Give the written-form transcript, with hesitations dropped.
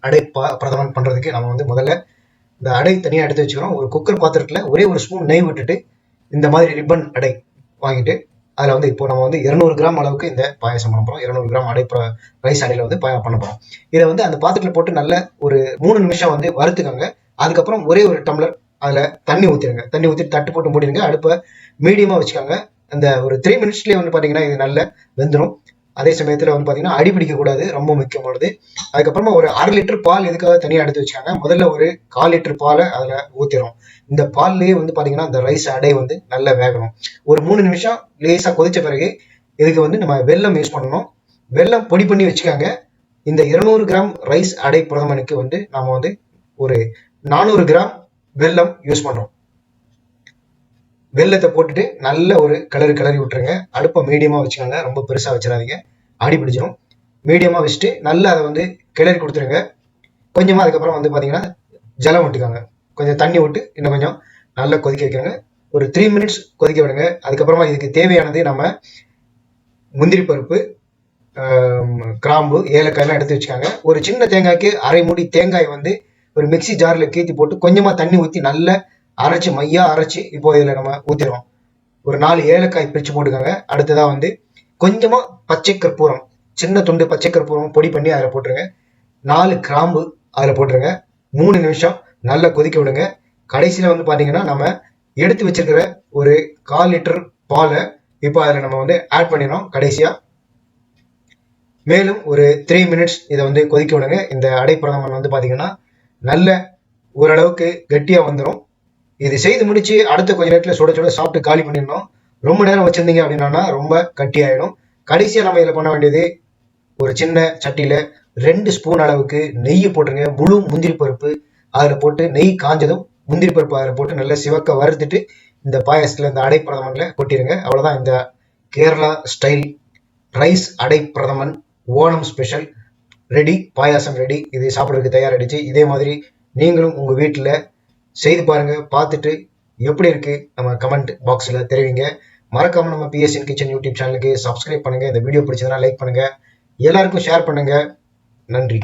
அடை பிரதமன் பண்றதுக்கு நம்ம வந்து முதல்ல இந்த அடை தனியாக எடுத்து வச்சுக்கிறோம். ஒரு குக்கர் பாத்திரத்துல ஒரே ஒரு ஸ்பூன் நெய் விட்டுட்டு இந்த மாதிரி ரிப்பன் அடை வாங்கிட்டு அதில் வந்து இப்போ நம்ம வந்து 200 கிராம் அளவுக்கு இந்த பாயசம் பண்ண போகிறோம். 200 கிராம் அடை ரைஸ் அடையில் வந்து பண்ண போகிறோம். இதை வந்து அந்த பாத்திரத்தில் போட்டு நல்ல ஒரு 3 நிமிஷம் வந்து வறுத்துக்கோங்க. அதுக்கப்புறம் ஒரே ஒரு டம்ளர் அதில் தண்ணி ஊற்றிடுங்க. தண்ணி ஊற்றிட்டு தட்டு போட்டு மூடிடுங்க. அடுப்பை மீடியமாக வச்சுக்கோங்க. அந்த ஒரு 3 மினிட்ஸ்லேயே வந்து பார்த்தீங்கன்னா இது நல்ல வெந்துடும். அதே சமயத்தில் வந்து பார்த்தீங்கன்னா அடி பிடிக்கக்கூடாது, ரொம்ப முக்கியமானது. அதுக்கப்புறமா ஒரு 1/2 லிட்டர் பால் இதுக்காக தனியாக எடுத்து வச்சுக்காங்க. முதல்ல ஒரு 1/4 லிட்டர் பாலை அதில் ஊற்றிடும். இந்த பால்லேயே வந்து பார்த்தீங்கன்னா இந்த ரைஸ் அடை வந்து நல்லா வேகணும். ஒரு 3 நிமிஷம் லேசாக கொதிச்ச பிறகு இதுக்கு வந்து நம்ம வெல்லம் யூஸ் பண்ணணும். வெல்லம் பொடி பண்ணி வச்சுக்காங்க. இந்த 200 கிராம் ரைஸ் அடை பிரதமனுக்கு வந்து நாம வந்து ஒரு 400 கிராம் வெல்லம் யூஸ் பண்ணுறோம். வெள்ளத்தை போட்டுட்டு நல்ல ஒரு கிளறி விட்டுருங்க. அடுப்பை மீடியமாக வச்சுக்கோங்க, ரொம்ப பெருசாக வச்சிடாதீங்க, அடி பிடிச்சிடும். மீடியமாக வச்சுட்டு நல்லா அதை வந்து கிளறி கொடுத்துருங்க. கொஞ்சமாக அதுக்கப்புறம் வந்து பார்த்தீங்கன்னா ஜலம் விட்டுக்காங்க. கொஞ்சம் தண்ணி விட்டு இன்னும் கொஞ்சம் நல்லா கொதிக்க வைக்கிறாங்க. ஒரு 3 மினிட்ஸ் கொதிக்க விடுங்க. அதுக்கப்புறமா இதுக்கு தேவையானது நம்ம முந்திரி பருப்பு, கிராம்பு, ஏலக்காயெல்லாம் எடுத்து வச்சுக்காங்க. ஒரு சின்ன தேங்காய்க்கு 1/2 மூடி தேங்காய் வந்து ஒரு மிக்சி ஜாரில் கீத்தி போட்டு கொஞ்சமாக தண்ணி ஊற்றி நல்லா அரைச்சி மையா அரைச்சி இப்போ இதில் நம்ம ஊற்றிடுவோம். ஒரு 4 ஏலக்காய் பிரித்து போட்டுக்காங்க. அடுத்ததாக வந்து கொஞ்சமாக பச்சை கற்பூரம், சின்ன துண்டு பச்சை கற்பூரம் பொடி பண்ணி அதில் போட்டுருங்க. 4 கிராம்பு அதில் போட்டுருங்க. 3 நிமிஷம் நல்லா கொதிக்க விடுங்க. கடைசியில் வந்து பார்த்தீங்கன்னா நம்ம எடுத்து வச்சிருக்கிற ஒரு 1/4 லிட்டர் பாலை இப்போ அதில் நம்ம வந்து ஆட் பண்ணிடுறோம் கடைசியாக. மேலும் ஒரு 3 மினிட்ஸ் இதை வந்து கொதிக்க விடுங்க. இந்த அடை பிரதமன் வந்து பார்த்தீங்கன்னா நல்ல ஓரளவுக்கு கெட்டியாக வந்துடும். இது செய்து முடிச்சு அடுத்த கொஞ்ச நேரத்தில் சுட சுட சாப்பிட்டு காலி பண்ணிடணும். ரொம்ப நேரம் வச்சிருந்தீங்க அப்படின்னா ரொம்ப கட்டியாயிடும். கடைசியாக நம்ம இதில் பண்ண வேண்டியது ஒரு சின்ன சட்டியில் 2 ஸ்பூன் அளவுக்கு நெய் போட்டுருங்க. முழு முந்திரி பருப்பு அதில் போட்டு நெய் காஞ்சதும் முந்திரி பருப்பு அதில் போட்டு நல்லா சிவக்க வறுத்துட்டு இந்த பாயசத்தில் இந்த அடை பிரதமனில் கொட்டிடுங்க. அவ்வளோதான், இந்த கேரளா ஸ்டைல் ரைஸ் அடை பிரதமன் ஓணம் ஸ்பெஷல் ரெடி. பாயாசம் ரெடி. இது சாப்பிட்றதுக்கு தயாராகிடுச்சு. இதே மாதிரி நீங்களும் உங்கள் வீட்டில் செய்து பாருங்க. பார்த்துட்டு எப்படி இருக்கு நம்ம கமெண்ட் பாக்ஸில் தெரிவிங்க. மறக்காம நம்ம பிஎஸ்என் கிச்சன் யூடியூப் சேனலுக்கு சப்ஸ்கிரைப் பண்ணுங்க. இந்த வீடியோ பிடிச்சதுன்னா லைக் பண்ணுங்க, எல்லாருக்கும் ஷேர் பண்ணுங்க. நன்றி.